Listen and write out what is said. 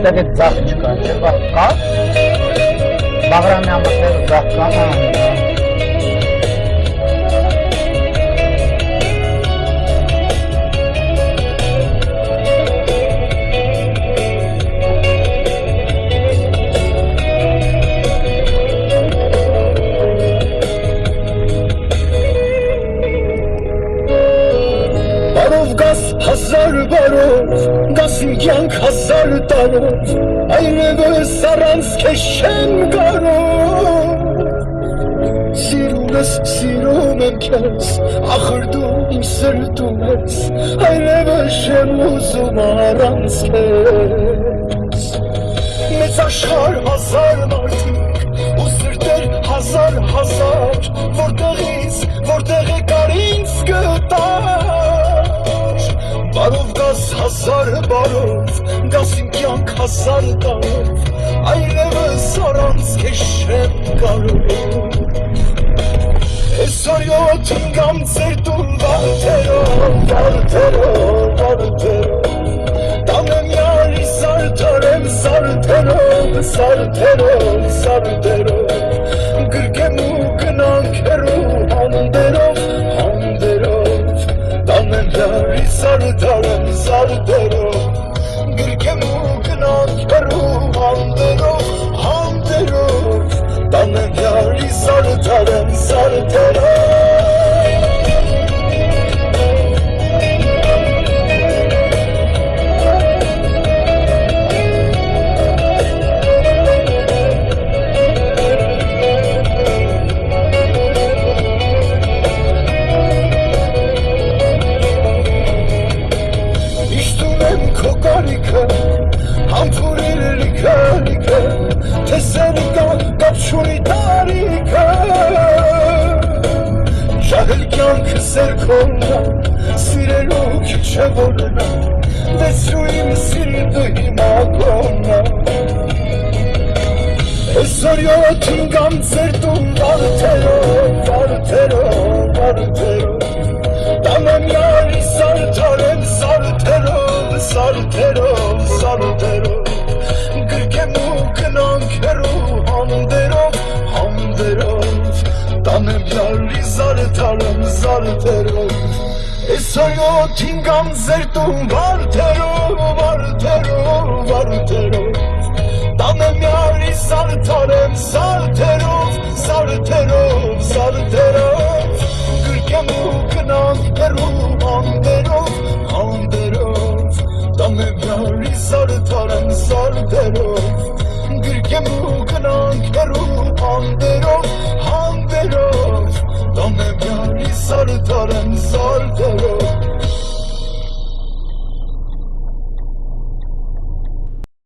որտեղ է ձախ չկա, չէ՞, կա։ Բաղրամյան մտները ձախ կա, Հազար բարով, գասին կյանք հազար տարով, այրևս առանց քեզ չեմ կարող։ Սիրում եմ քեզ, ախր դու իմ սրտում ես, այրևս չեմ ուզում առանց քեզ։ Մեծ աշխարհ հազար մարդիկ, ու սրտեր հազար, որտեղ եկար ինձ գտար։ Բարով գաս հազար բարով, գաս իմ կյանք հազար տարով, այրևս առանց քեզ չեմ կարող։ Այսօր յոթ ինգամ ձեր տուն վարդերով, տանեմ յարի սարդերով, գրկեմ ու գնանք հեռու հանդերով, տանեմ յարի սարդերով, գրկեմ ու գնանք հեռու հանդերով, տանեմ յարի սարդերով։ Համբուրիր լիքը, թեսերի կապ չունի տարիքը, ժահել կյանքը սերքոննա, սիրելու քիչ է որնա, դեսրու իմ սիրտը հիմա կոննա։ Այսօր յոթ ինգամ ձեր տուն վարդերով, տանեմ յարի սարդերով, գրկեմ ու գնանք հեռու հանդերով, տանեմ յարի սարդերով, այսօր յոթ ինգամ ձեր տուն վարդերով, տանեմ յարի սարդերով, գրկեմ ու գնանք հեռու հանդերով, տանեմ յարի սարդերով, գրկեմ ու գնանք հեռու հանդերով, տանեմ յարի սարդերով։